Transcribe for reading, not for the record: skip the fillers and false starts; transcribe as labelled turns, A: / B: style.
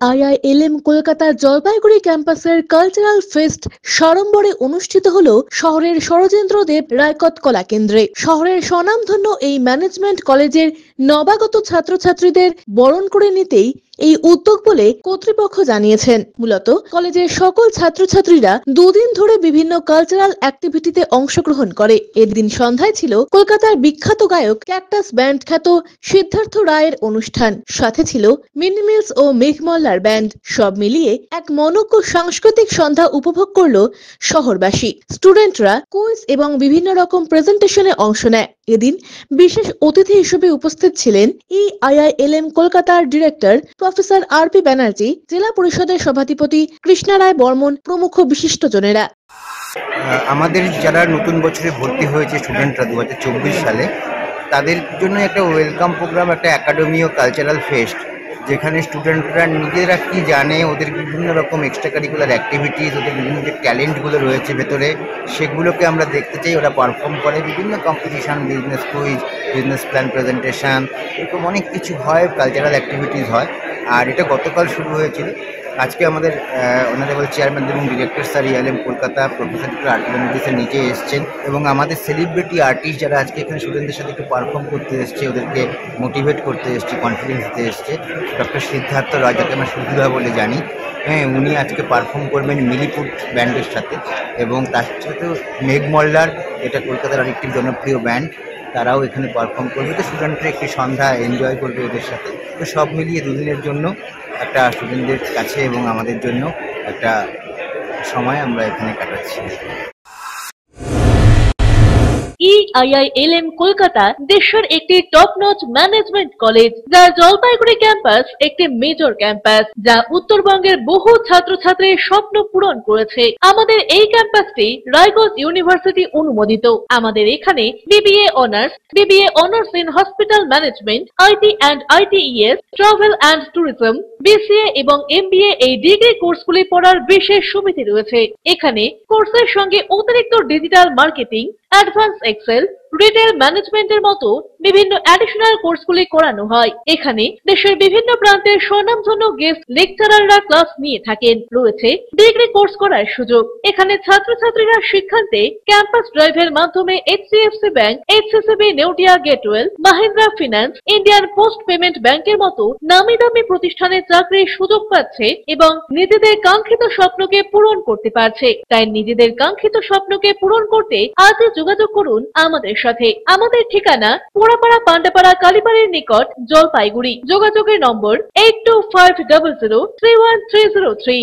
A: EIILM কলকাতার জলপাইগুড়ি ক্যাম্পাসের cultural fest সাড়ম্বরে অনুষ্ঠিত হলো শহরের সরজেন্দ্রদেব রায়কত কলা কেন্দ্রে। শহরের স্বনামধন্য এই ম্যানেজমেন্ট কলেজের নবাগত ছাত্রছাত্রীদের বরণ করে নিতেই এই উদ্যোগ বলে কর্তৃপক্ষ জানিয়েছেন। মূলত কলেজের সকল ছাত্রছাত্রীরা দুদিন ধরে বিভিন্ন কালচারাল অ্যাক্টিভিটিতে অংশগ্রহণ করে। এদিন সন্ধ্যায় ছিল কলকাতার বিখ্যাত গায়ক ক্যাকটাস ব্যান্ড খ্যাত সিদ্ধার্থ রায়ের অনুষ্ঠান, সাথে ছিল মিনিমিলস ও মেঘমল্লার ব্যান্ড। সব মিলিয়ে এক মনোজ্ঞ সাংস্কৃতিক সন্ধ্যা উপভোগ করলো শহরবাসী। স্টুডেন্টরা কুইজ এবং বিভিন্ন রকম প্রেজেন্টেশনে অংশ নেয়। এদিন বিশেষ অতিথি হিসেবে উপস্থিত ছিলেন EIILM কলকাতার ডিরেক্টর প্রফেসর RP ব্যানার্জি, জেলা পরিষদের সভাধিপতি কৃষ্ণা রায় বর্মন প্রমুখ বিশিষ্টজনেরা।
B: আমাদের যারা নতুন বছরে ভর্তি হয়েছে স্টুডেন্টরা 2024 সালে, তাদের জন্য একটা ওয়েলকাম প্রোগ্রাম, একটা একাডেমি ও কালচারাল ফেস্ট, যেখানে স্টুডেন্টরা নিজেরা কি জানে, ওদের বিভিন্ন রকম এক্সট্রা কারিকুলার অ্যাক্টিভিটিস, ওদের বিভিন্ন যে ট্যালেন্টগুলো রয়েছে ভেতরে, সেগুলোকে আমরা দেখতে চাই। ওরা পারফর্ম করে বিভিন্ন competition, business quiz, business plan presentation, এরকম অনেক কিছু হয়, কালচারাল অ্যাক্টিভিটিস হয়। আর এটা গতকাল শুরু হয়েছিল। আজকে আমাদের অনারেবল চেয়ারম্যান এবং director sir EIILM Kolkata professor RP Banerjee sir নিজে এসছেন, এবং আমাদের সেলিব্রিটি আর্টিস্ট যারা আজকে এখানে স্টুডেন্টদের সাথে একটু পারফর্ম করতে এসছে, ওদেরকে মোটিভেট করতে এসছে, কনফিডেন্স দিতে এসছে। ডক্টর সিদ্ধার্থ রায়, যাকে আমরা সুধীরা বলে জানি, উনি আজকে পারফর্ম করবেন মিলিপুট ব্যান্ডের সাথে, এবং তার সাথেও মেঘমল্লার, এটা কলকাতার আরেকটি জনপ্রিয় ব্যান্ড, তারাও এখানে পারফর্ম করবে। তো স্টুডেন্টরা একটি সন্ধ্যা এনজয় করবে ওদের সাথে। তো সব মিলিয়ে দুদিনের জন্য একটা স্টুডেন্টদের কাছে এবং আমাদের জন্য একটা সময় আমরা এখানে কাটাচ্ছি।
A: EIILM কলকাতা দেশের একটি টপ নচ ম্যানেজমেন্ট কলেজ, যার জলপাইগুড়ি ক্যাম্পাস একটি মেজর ক্যাম্পাস, যা উত্তরবঙ্গের বহু ছাত্রছাত্রীর স্বপ্ন পূরণ করেছে। আমাদের এই ক্যাম্পাসটি রায়গঞ্জ ইউনিভার্সিটি অনুমোদিত। আমাদের এখানে BBA honours in hospital management, IT and ITES, travel and tourism, BCA এবং MBA এই ডিগ্রি কোর্সগুলি পড়ার বিশেষ সুবিধা রয়েছে। এখানে কোর্সের সঙ্গে অতিরিক্ত digital marketing, advance excel, retail ম্যানেজমেন্টের মতো বিভিন্ন অ্যাডিশনাল কোর্সগুলি করানো হয়। এখানে দেশের বিভিন্ন প্রান্তের স্বনামধন্য গেস্ট লেকচারাররা ক্লাস নিয়ে থাকেন। রয়েছে ডিগ্রি কোর্স করার সুযোগ। এখানে ছাত্রছাত্রীরা শিক্ষান্তে ক্যাম্পাস ড্রাইভের মাধ্যমে HDFC bank, HCCB Neotia Getwell, Mahindra finance, Indian post payment ব্যাংকের মতো নামি দামি প্রতিষ্ঠানে চাকরির সুযোগ পাচ্ছে এবং নিজেদের কাঙ্ক্ষিত স্বপ্নকে পূরণ করতে পারছে। তাই নিজেদের কাঙ্ক্ষিত স্বপ্নকে পূরণ করতে আজই যোগাযোগ করুন আমাদের সাথে। আমাদের ঠিকানা পোড়াপাড়া পান্ডাপাড়া কালীবাড়ির নিকট, জলপাইগুড়ি। যোগাযোগের নম্বর 8250031303।